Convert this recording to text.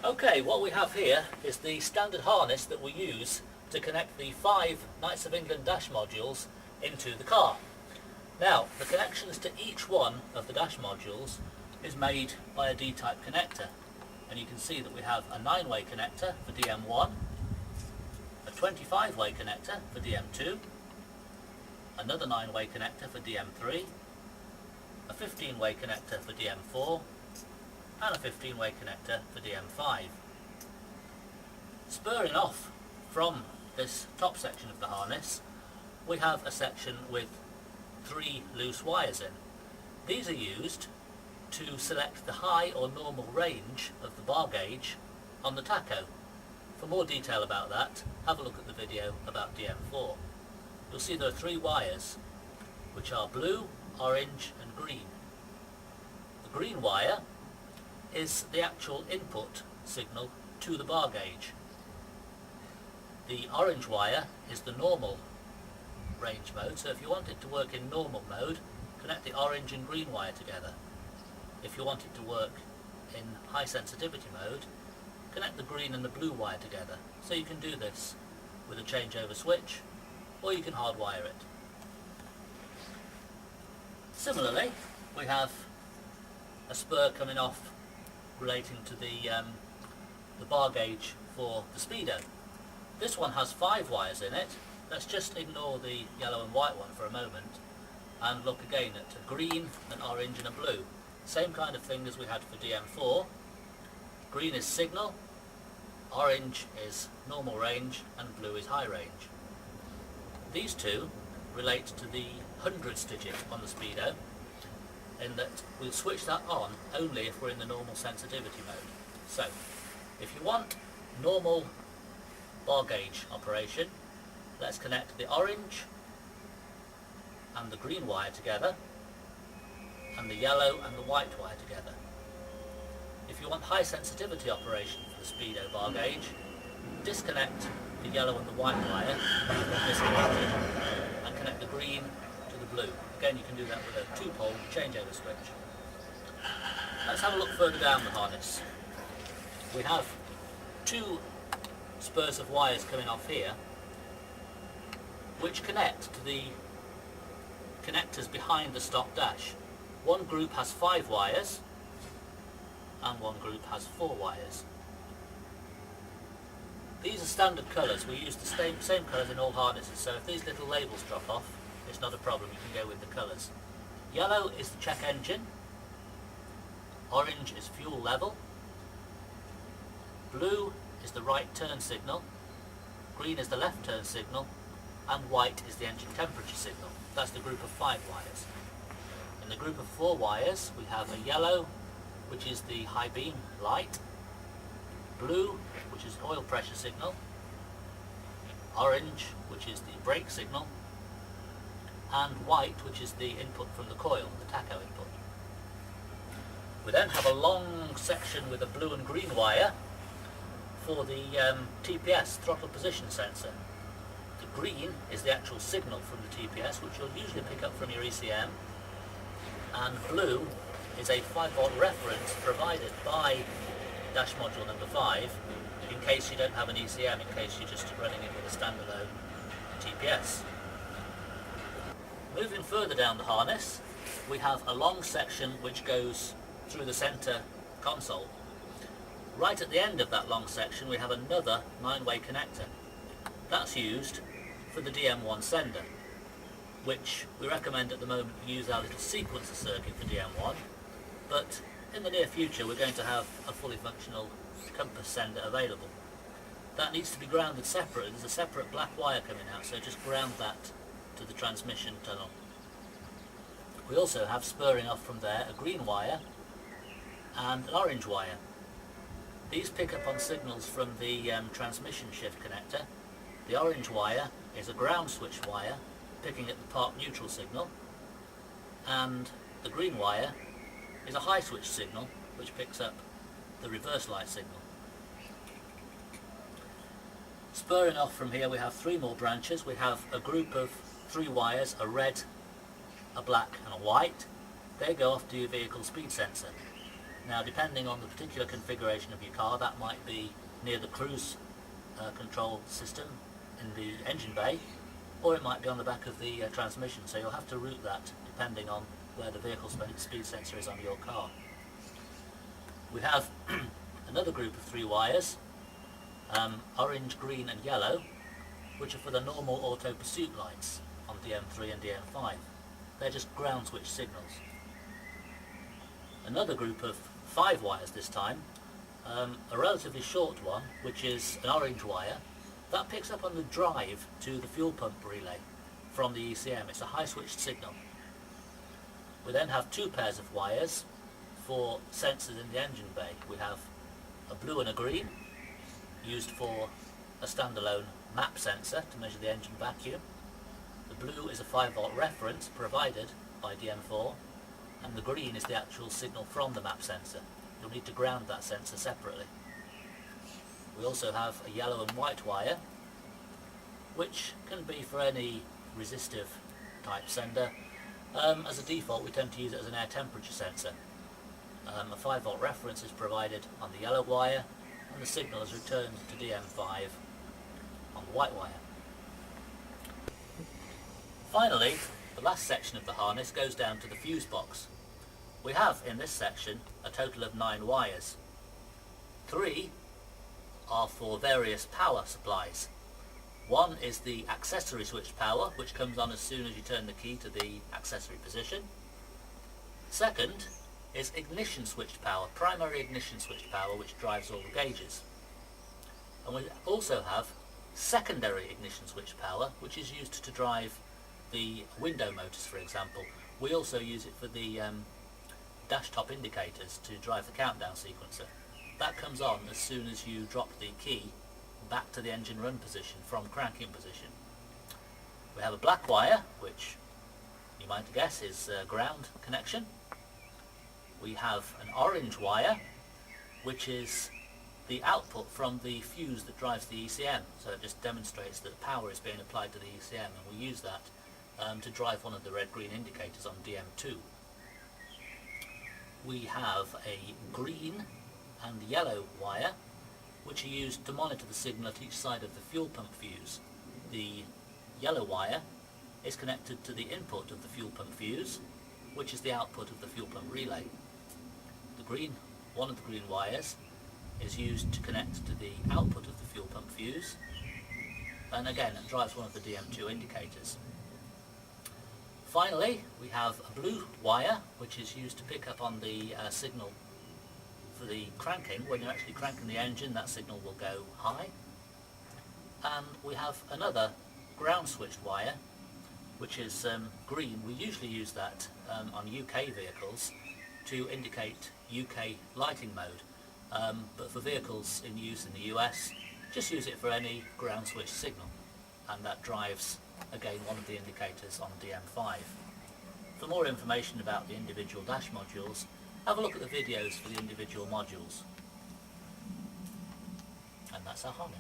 Okay, what we have here is the standard harness that we use to connect the 5 Knights of England Dash modules into the car. Now, the connections to each one of the Dash modules is made by a D-type connector, and you can see that we have a 9-way connector for DM1, a 25-way connector for DM2, another 9-way connector for DM3, a 15-way connector for DM4, and a 15-way connector for DM5. Spurring off from this top section of the harness, we have a section with 3 loose wires in. These are used to select the high or normal range of the bar gauge on the tacho. For more detail about that, have a look at the video about DM4. You'll see there are 3 wires, which are blue, orange and green. The green wire is the actual input signal to the bar gauge. The orange wire is the normal range mode, so if you want it to work in normal mode, connect the orange and green wire together. If you want it to work in high sensitivity mode, connect the green and the blue wire together. So you can do this with a changeover switch, or you can hardwire it. Similarly, we have a spur coming off relating to the bar gauge for the speedo. This one has 5 wires in it. Let's just ignore the yellow and white one for a moment and look again at a green, an orange and a blue. Same kind of thing as we had for DM4. Green is signal, orange is normal range and blue is high range. These two relate to the hundreds digit on the speedo, in that we'll switch that on only if we're in the normal sensitivity mode. So, if you want normal bar gauge operation, let's connect the orange and the green wire together, and the yellow and the white wire together. If you want high sensitivity operation for the speedo bar gauge, disconnect the yellow and the white wire, disconnected, and connect the green to the blue. Again, you can do that with a 2-pole changeover switch. Let's have a look further down the harness. We have 2 spurs of wires coming off here, which connect to the connectors behind the stock dash. One group has 5 wires, and one group has 4 wires. These are standard colours. We use the same colours in all harnesses, so if these little labels drop off, it's not a problem, you can go with the colours. Yellow is the check engine, orange is fuel level, blue is the right turn signal, green is the left turn signal, and white is the engine temperature signal. That's the group of 5 wires. In the group of 4 wires, we have a yellow, which is the high beam light, blue, which is oil pressure signal, orange, which is the brake signal, and white, which is the input from the coil, the tacho input. We then have a long section with a blue and green wire for the TPS, throttle position sensor. The green is the actual signal from the TPS, which you'll usually pick up from your ECM, and blue is a 5-volt reference provided by dash module number 5 in case you don't have an ECM, in case you're just running it with a standalone TPS. Moving further down the harness, we have a long section which goes through the centre console. Right at the end of that long section we have another 9-way connector. That's used for the DM1 sender, which we recommend at the moment we use our little sequencer circuit for DM1, but in the near future we're going to have a fully functional compass sender available. That needs to be grounded separately. There's a separate black wire coming out, so just ground that to the transmission tunnel. We also have, spurring off from there, a green wire and an orange wire. These pick up on signals from the transmission shift connector. The orange wire is a ground switch wire picking up the park neutral signal, and the green wire is a high switch signal which picks up the reverse light signal. Spurring off from here we have 3 more branches. We have a group of 3 wires, a red, a black and a white. They go off to your vehicle speed sensor. Now, depending on the particular configuration of your car, that might be near the cruise control system in the engine bay, or it might be on the back of the transmission, so you'll have to route that depending on where the vehicle speed sensor is on your car. We have another group of 3 wires, orange, green and yellow, which are for the normal auto pursuit lights on DM3 and DM5. They're just ground switch signals. Another group of 5 wires this time, a relatively short one, which is an orange wire, that picks up on the drive to the fuel pump relay from the ECM. It's a high switched signal. We then have 2 pairs of wires for sensors in the engine bay. We have a blue and a green, used for a standalone map sensor to measure the engine vacuum. The blue is a 5-volt reference provided by DM4, and the green is the actual signal from the map sensor. You'll need to ground that sensor separately. We also have a yellow and white wire, which can be for any resistive type sender. As a default, we tend to use it as an air temperature sensor. A 5-volt reference is provided on the yellow wire, and the signal is returned to DM5 on the white wire. Finally, the last section of the harness goes down to the fuse box. We have in this section a total of 9 wires. 3 are for various power supplies. One is the accessory switch power, which comes on as soon as you turn the key to the accessory position. Second is ignition switched power, primary ignition switched power, which drives all the gauges. And we also have secondary ignition switched power, which is used to drive the window motors, for example. We also use it for the dash top indicators to drive the countdown sequencer. That comes on as soon as you drop the key back to the engine run position from cranking position. We have a black wire, which you might guess is ground connection. We have an orange wire, which is the output from the fuse that drives the ECM. So it just demonstrates that power is being applied to the ECM, and we use that to drive one of the red-green indicators on DM2. We have a green and yellow wire, which are used to monitor the signal at each side of the fuel pump fuse. The yellow wire is connected to the input of the fuel pump fuse, which is the output of the fuel pump relay. One of the green wires is used to connect to the output of the fuel pump fuse, and again it drives one of the DM2 indicators. Finally, we have a blue wire, which is used to pick up on the signal for the cranking. When you're actually cranking the engine, that signal will go high. And we have another ground switched wire, which is green. We usually use that on UK vehicles to indicate UK lighting mode, but for vehicles in use in the US, just use it for any ground switch signal, and that drives again one of the indicators on DM5. For more information about the individual dash modules, have a look at the videos for the individual modules. And that's our harness.